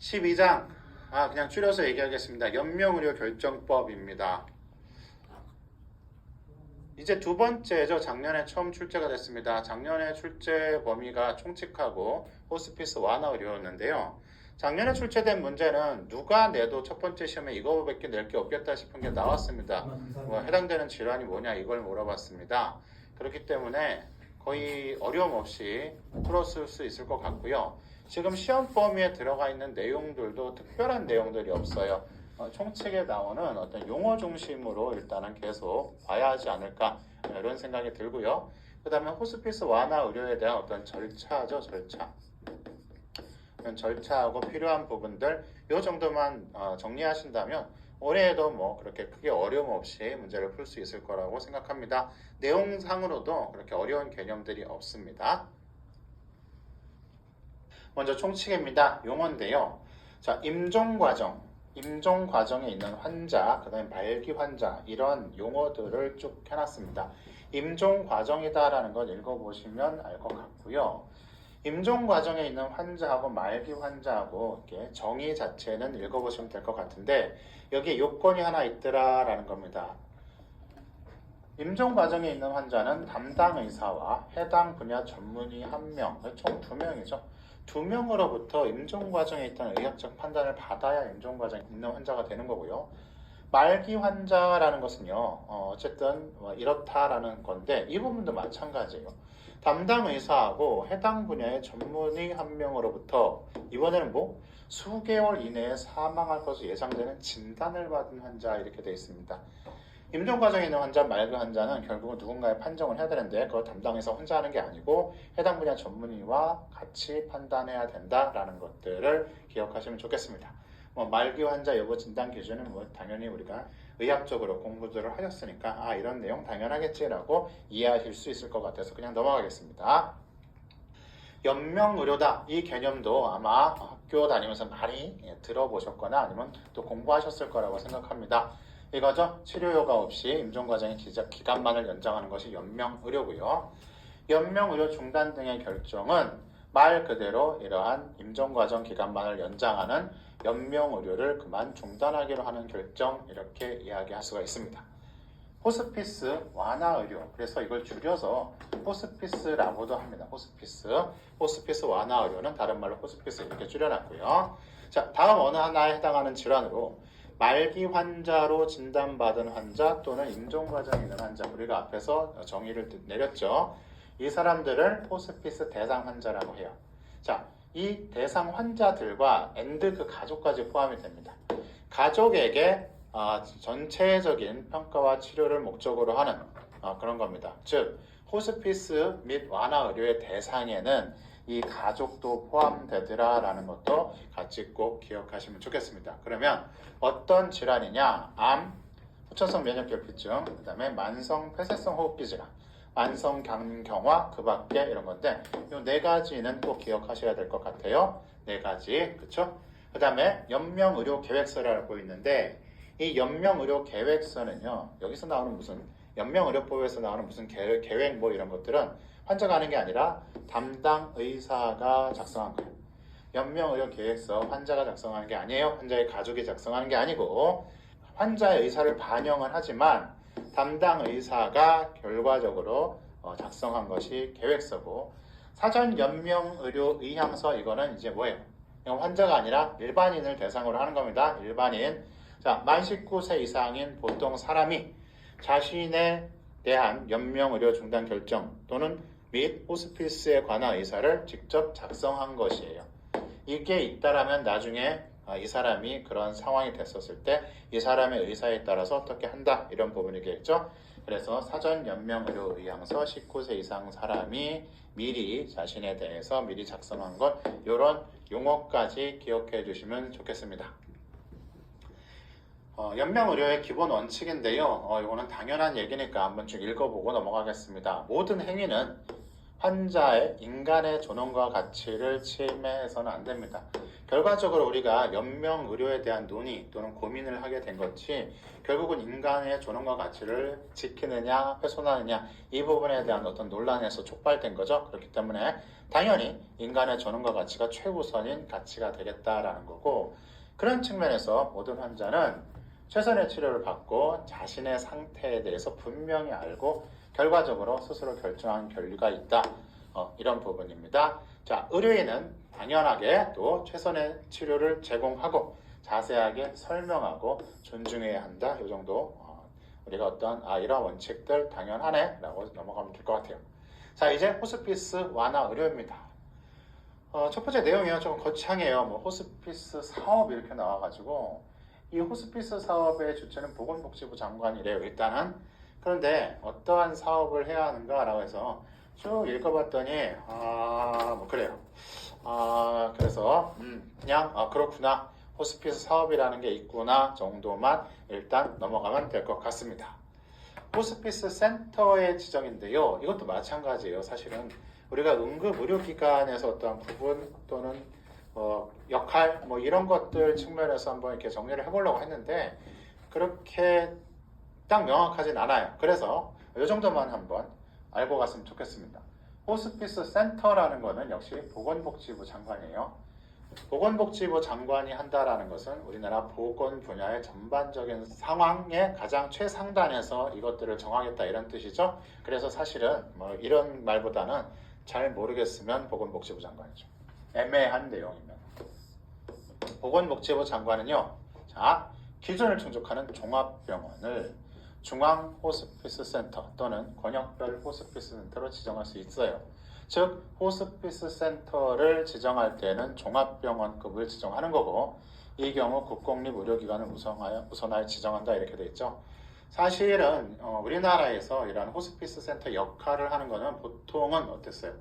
12장 그냥 줄여서 얘기하겠습니다. 연명의료 결정법입니다. 이제 두 번째죠. 작년에 처음 출제가 됐습니다. 작년에 출제 범위가 총칙하고 호스피스 완화 의료였는데요. 작년에 출제된 문제는 누가 내도 첫 번째 시험에 이거밖에 낼 게 없겠다 싶은 게 나왔습니다. 해당되는 질환이 뭐냐 이걸 물어봤습니다. 그렇기 때문에 거의 어려움 없이 풀었을 수 있을 것 같고요. 지금 시험 범위에 들어가 있는 내용들도 특별한 내용들이 없어요. 총칙에 나오는 어떤 용어 중심으로 일단은 계속 봐야 하지 않을까 이런 생각이 들고요. 그 다음에 호스피스 완화 의료에 대한 어떤 절차죠. 절차하고 필요한 부분들 이 정도만 정리하신다면 올해에도 뭐 그렇게 크게 어려움 없이 문제를 풀 수 있을 거라고 생각합니다. 내용상으로도 그렇게 어려운 개념들이 없습니다. 먼저 총칙입니다. 용어인데요. 자, 임종 과정에 있는 환자, 그 다음에 말기 환자 이런 용어들을 쭉 해놨습니다. 임종 과정이다라는 걸 읽어보시면 알 것 같고요. 임종 과정에 있는 환자하고 말기 환자하고 이렇게 정의 자체는 읽어보시면 될 것 같은데 여기에 요건이 하나 있더라라는 겁니다. 임종 과정에 있는 환자는 담당 의사와 해당 분야 전문의 1명, 총 2명이죠. 2명으로부터 임종 과정에 있다는 의학적 판단을 받아야 임종 과정에 있는 환자가 되는 거고요. 말기 환자라는 것은요, 어쨌든 이렇다라는 건데 이 부분도 마찬가지예요. 담당 의사하고 해당 분야의 전문의 1명으로부터 이번에는 수개월 이내에 사망할 것으로 예상되는 진단을 받은 환자 이렇게 되어 있습니다. 임종 과정에 있는 환자, 말기 환자는 결국은 누군가의 판정을 해야 되는데 그걸 담당해서 혼자 하는 게 아니고 해당 분야 전문의와 같이 판단해야 된다라는 것들을 기억하시면 좋겠습니다. 말기 환자 여부 진단 기준은 당연히 우리가 의학적으로 공부들을 하셨으니까 이런 내용 당연하겠지라고 이해하실 수 있을 것 같아서 그냥 넘어가겠습니다. 연명의료다 이 개념도 아마 학교 다니면서 많이 들어보셨거나 아니면 또 공부하셨을 거라고 생각합니다. 이거죠. 치료효과 없이 임종과정의 기간만을 연장하는 것이 연명의료고요. 연명의료 중단 등의 결정은 말 그대로 이러한 임종과정 기간만을 연장하는 연명의료를 그만 중단하기로 하는 결정 이렇게 이야기할 수가 있습니다. 호스피스 완화의료 그래서 이걸 줄여서 호스피스라고도 합니다. 호스피스 완화의료는 다른 말로 호스피스 이렇게 줄여놨고요. 자, 다음 어느 하나에 해당하는 질환으로 말기 환자로 진단받은 환자 또는 임종 과정에 있는 환자 우리가 앞에서 정의를 내렸죠. 이 사람들을 호스피스 대상 환자라고 해요. 자, 이 대상 환자들과 그 가족까지 포함이 됩니다. 가족에게 전체적인 평가와 치료를 목적으로 하는 그런 겁니다. 즉 호스피스 및 완화 의료의 대상에는 이 가족도 포함되더라라는 것도 같이 꼭 기억하시면 좋겠습니다. 그러면 어떤 질환이냐? 암, 후천성 면역결핍증, 그 다음에 만성 폐쇄성 호흡기 질환, 만성 간경화, 그 밖에 이런 건데 이 네 가지는 꼭 기억하셔야 될 것 같아요. 네 가지, 그쵸? 그 다음에 연명의료계획서라고 있는데 이 연명의료계획서는요, 여기서 나오는 연명의료법에서 나오는 무슨 계획 이런 것들은 환자가 하는 게 아니라 담당 의사가 작성한 거예요. 연명의료계획서 환자가 작성하는 게 아니에요. 환자의 가족이 작성하는 게 아니고 환자의 의사를 반영은 하지만 담당 의사가 결과적으로 작성한 것이 계획서고 사전 연명의료 의향서 이거는 이제 뭐예요? 환자가 아니라 일반인을 대상으로 하는 겁니다. 일반인. 자, 만 19세 이상인 보통 사람이 자신에 대한 연명의료 중단 결정 또는 및 호스피스에 관한 의사를 직접 작성한 것이에요. 이게 있다라면 나중에 이 사람이 그런 상황이 됐었을 때 이 사람의 의사에 따라서 어떻게 한다 이런 부분이겠죠. 그래서 사전 연명의료 의향서 19세 이상 사람이 미리 자신에 대해서 미리 작성한 것 이런 용어까지 기억해 주시면 좋겠습니다. 연명의료의 기본 원칙인데요. 이거는 당연한 얘기니까 한번 쭉 읽어보고 넘어가겠습니다. 모든 행위는 환자의 인간의 존엄과 가치를 침해해서는 안 됩니다. 결과적으로 우리가 연명 의료에 대한 논의 또는 고민을 하게 된 것이 결국은 인간의 존엄과 가치를 지키느냐 훼손하느냐 이 부분에 대한 어떤 논란에서 촉발된 거죠. 그렇기 때문에 당연히 인간의 존엄과 가치가 최우선인 가치가 되겠다라는 거고, 그런 측면에서 모든 환자는 최선의 치료를 받고 자신의 상태에 대해서 분명히 알고 결과적으로 스스로 결정한 권리가 있다. 이런 부분입니다. 자, 의료인은 당연하게 또 최선의 치료를 제공하고 자세하게 설명하고 존중해야 한다. 이 정도 우리가 어떤 이런 원칙들 당연하네 라고 넘어가면 될 것 같아요. 자, 이제 호스피스 완화 의료입니다. 첫 번째 내용이요, 좀 거창해요. 뭐 호스피스 사업 이렇게 나와가지고 이 호스피스 사업의 주체는 보건복지부 장관이래요, 일단은. 그런데 어떠한 사업을 해야 하는가라고 해서 쭉 읽어봤더니 뭐 그래요. 그래서 그냥 그렇구나, 호스피스 사업이라는 게 있구나 정도만 일단 넘어가면 될 것 같습니다. 호스피스 센터의 지정인데요, 이것도 마찬가지예요. 사실은 우리가 응급 의료기관에서 어떠한 부분 또는 역할 뭐 이런 것들 측면에서 한번 이렇게 정리를 해보려고 했는데 그렇게 딱 명확하진 않아요. 그래서 이 정도만 한번 알고 갔으면 좋겠습니다. 호스피스 센터라는 것은 역시 보건복지부 장관이에요. 보건복지부 장관이 한다라는 것은 우리나라 보건 분야의 전반적인 상황의 가장 최상단에서 이것들을 정하겠다 이런 뜻이죠. 그래서 사실은 뭐 이런 말보다는 잘 모르겠으면 보건복지부 장관이죠. 애매한 내용이면. 보건복지부 장관은요, 자, 기준을 충족하는 종합병원을 중앙 호스피스 센터 또는 권역별 호스피스 센터로 지정할 수 있어요. 즉 호스피스 센터를 지정할 때는 종합병원급을 지정하는 거고, 이 경우 국공립의료기관을 우선하여 지정한다 이렇게 돼 있죠. 사실은 우리나라에서 이런 호스피스 센터 역할을 하는 거는 보통은 어땠어요?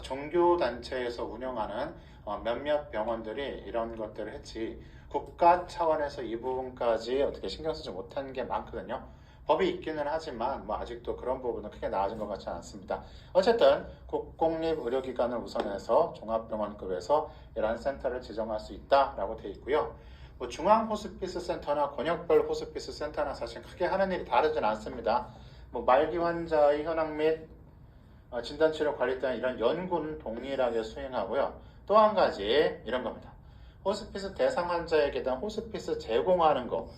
종교단체에서 운영하는 몇몇 병원들이 이런 것들을 했지, 국가 차원에서 이 부분까지 어떻게 신경 쓰지 못한 게 많거든요. 법이 있기는 하지만 뭐 아직도 그런 부분은 크게 나아진 것 같지 않습니다. 어쨌든 국공립의료기관을 우선해서 종합병원급에서 이러한 센터를 지정할 수 있다라고 되어 있고요. 뭐 중앙 호스피스 센터나 권역별 호스피스 센터나 사실 크게 하는 일이 다르진 않습니다. 뭐 말기 환자의 현황 및 진단치료 관리 등 이런 연구는 동일하게 수행하고요. 또 한 가지 이런 겁니다. 호스피스 대상 환자에게 대한 호스피스 제공하는 거,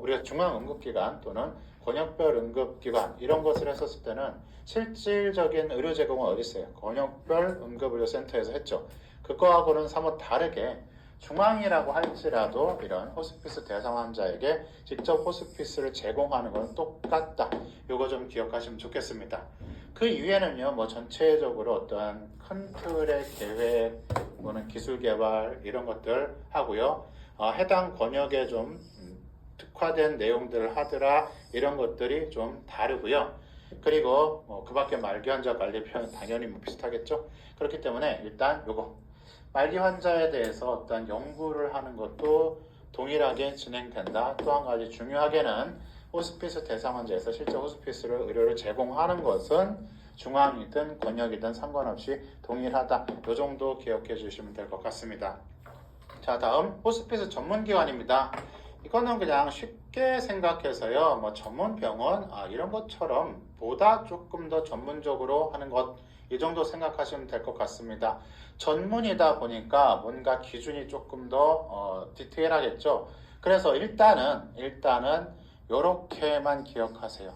우리가 중앙응급기관 또는 권역별 응급기관 이런 것을 했었을 때는 실질적인 의료 제공은 어디 있어요? 권역별 응급의료센터에서 했죠. 그거하고는 사뭇 다르게 중앙이라고 할지라도 이런 호스피스 대상 환자에게 직접 호스피스를 제공하는 건 똑같다. 이거 좀 기억하시면 좋겠습니다. 그 이후에는요, 뭐 전체적으로 어떠한 큰 틀의 계획, 또는 기술 개발 이런 것들 하고요. 해당 권역에 좀 특화된 내용들을 하더라 이런 것들이 좀 다르고요. 그리고 그 밖에 말기 환자 관리표는 당연히 뭐 비슷하겠죠. 그렇기 때문에 일단 요거 말기 환자에 대해서 어떤 연구를 하는 것도 동일하게 진행된다. 또 한 가지 중요하게는 호스피스 대상 환자에서 실제 호스피스를 의료를 제공하는 것은 중앙이든 권역이든 상관없이 동일하다. 이 정도 기억해 주시면 될 것 같습니다. 자, 다음 호스피스 전문기관입니다. 이거는 그냥 쉽게 생각해서요, 뭐 전문병원 이런 것처럼 보다 조금 더 전문적으로 하는 것, 이 정도 생각하시면 될 것 같습니다. 전문이다 보니까 뭔가 기준이 조금 더 디테일하겠죠. 그래서 일단은 이렇게만 기억하세요.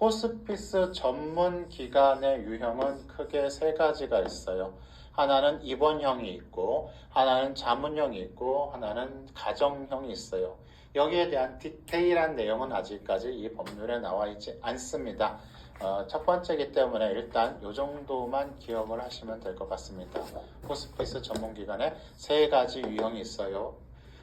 호스피스 전문 기관의 유형은 크게 세 가지가 있어요. 하나는 입원형이 있고, 하나는 자문형이 있고, 하나는 가정형이 있어요. 여기에 대한 디테일한 내용은 아직까지 이 법률에 나와 있지 않습니다. 첫 번째이기 때문에 일단 이 정도만 기억을 하시면 될 것 같습니다. 호스피스 전문기관에 세 가지 유형이 있어요.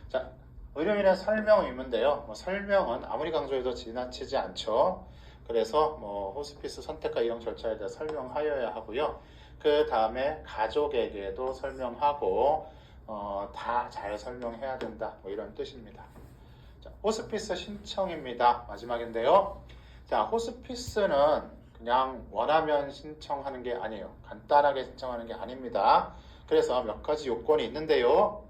자, 의료인의 설명 의무인데요. 설명은 아무리 강조해도 지나치지 않죠. 그래서 호스피스 선택과 이용 절차에 대해 설명하여야 하고요. 그 다음에 가족에게도 설명하고 다 잘 설명해야 된다. 뭐 이런 뜻입니다. 자, 호스피스 신청입니다. 마지막인데요. 자, 호스피스는 그냥 원하면 신청하는 게 아니에요. 간단하게 신청하는 게 아닙니다. 그래서 몇 가지 요건이 있는데요.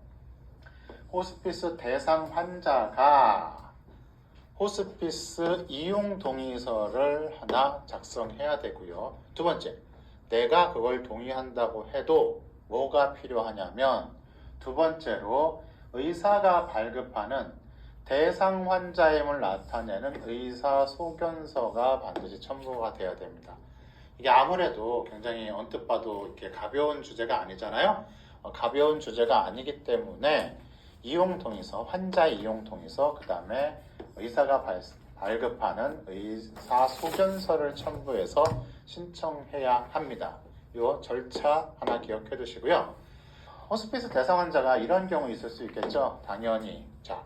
호스피스 대상 환자가 호스피스 이용 동의서를 하나 작성해야 되고요. 두 번째, 내가 그걸 동의한다고 해도 뭐가 필요하냐면 두 번째로 의사가 발급하는 대상 환자임을 나타내는 의사소견서가 반드시 첨부가 돼야 됩니다. 이게 아무래도 굉장히 언뜻 봐도 이렇게 가벼운 주제가 아니잖아요. 가벼운 주제가 아니기 때문에 이용동의서, 환자 이용동의서, 그 다음에 의사가 발급하는 의사소견서를 첨부해서 신청해야 합니다. 이 절차 하나 기억해 두시고요. 호스피스 대상 환자가 이런 경우 있을 수 있겠죠. 당연히 자,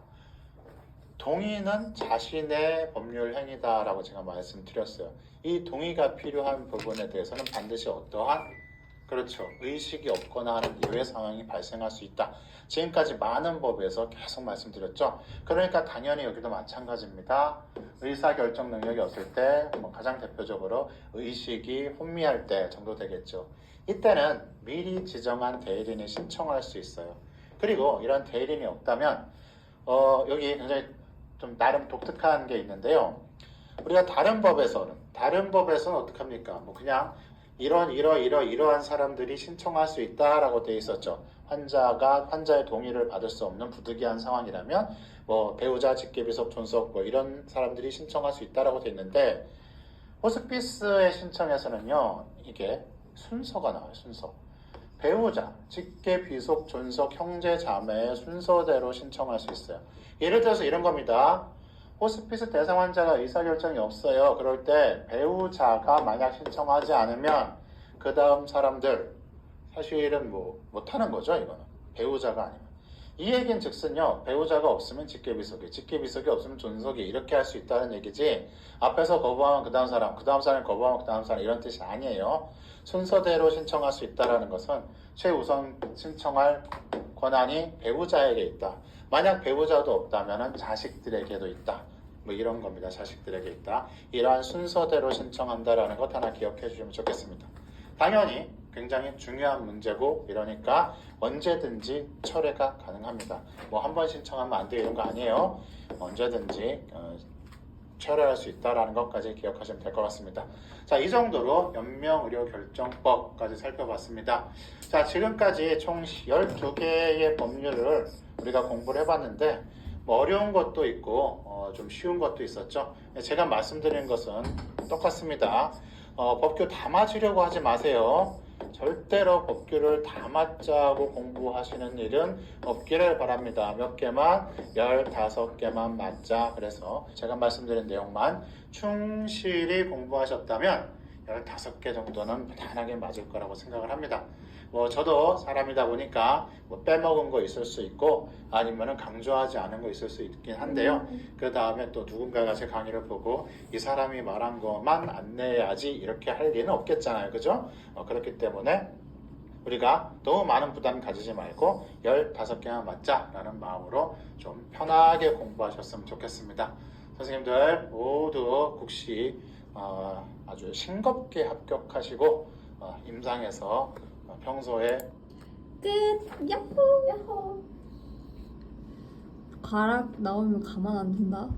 동의는 자신의 법률 행위다라고 제가 말씀드렸어요. 이 동의가 필요한 부분에 대해서는 반드시 어떠한 그렇죠. 의식이 없거나 하는 예외 상황이 발생할 수 있다. 지금까지 많은 법에서 계속 말씀드렸죠. 그러니까 당연히 여기도 마찬가지입니다. 의사결정 능력이 없을 때 가장 대표적으로 의식이 혼미할 때 정도 되겠죠. 이때는 미리 지정한 대리인이 신청할 수 있어요. 그리고 이런 대리인이 없다면 여기 굉장히 좀 나름 독특한 게 있는데요. 우리가 다른 법에서는 어떻게 합니까? 뭐 그냥 이러한 사람들이 신청할 수 있다라고 되어 있었죠. 환자의 동의를 받을 수 없는 부득이한 상황이라면 뭐 배우자, 직계비속, 존속 뭐 이런 사람들이 신청할 수 있다라고 되어 있는데 호스피스의 신청에서는요. 이게 순서가 나와요. 순서. 배우자, 직계비속, 존속, 형제, 자매의 순서대로 신청할 수 있어요. 예를 들어서 이런 겁니다. 호스피스 대상 환자가 의사결정이 없어요. 그럴 때 배우자가 만약 신청하지 않으면 그 다음 사람들 사실은 뭐 못하는 거죠. 이거는 배우자가 아니면 이 얘기는 즉슨요. 배우자가 없으면 직계비속이 없으면 존속이 이렇게 할 수 있다는 얘기지 앞에서 거부하면 그 다음 사람 거부하면 그 다음 사람 이런 뜻이 아니에요. 순서대로 신청할 수 있다는 것은 최우선 신청할 권한이 배우자에게 있다. 만약 배우자도 없다면 자식들에게도 있다. 뭐 이런 겁니다. 자식들에게 있다. 이러한 순서대로 신청한다라는 것 하나 기억해 주시면 좋겠습니다. 당연히 굉장히 중요한 문제고 이러니까 언제든지 철회가 가능합니다. 뭐 한 번 신청하면 안 돼 이런 거 아니에요. 언제든지 철회할 수 있다는 것까지 기억하시면 될 것 같습니다. 자, 이 정도로 연명의료결정법까지 살펴봤습니다. 자, 지금까지 총 12개의 법률을 우리가 공부를 해봤는데 뭐 어려운 것도 있고 좀 쉬운 것도 있었죠. 제가 말씀드린 것은 똑같습니다. 법규 다 맞으려고 하지 마세요. 절대로 법규를 다 맞자고 공부하시는 일은 없기를 바랍니다. 몇 개만, 15개만 맞자. 그래서 제가 말씀드린 내용만 충실히 공부하셨다면 15개 정도는 무난하게 맞을 거라고 생각을 합니다. 뭐 저도 사람이다 보니까 뭐 빼먹은 거 있을 수 있고 아니면은 강조하지 않은 거 있을 수 있긴 한데요. 그 다음에 또 누군가가 제 강의를 보고 이 사람이 말한 것만 안내해야지 이렇게 할 리는 없겠잖아요. 그죠? 그렇기 때문에 우리가 너무 많은 부담 가지지 말고 15개만 맞자라는 마음으로 좀 편하게 공부하셨으면 좋겠습니다. 선생님들 모두 국시 아주 싱겁게 합격하시고 임상에서 평소에 끝! 야호! 야호! 가락 나오면 가만 안 둔다.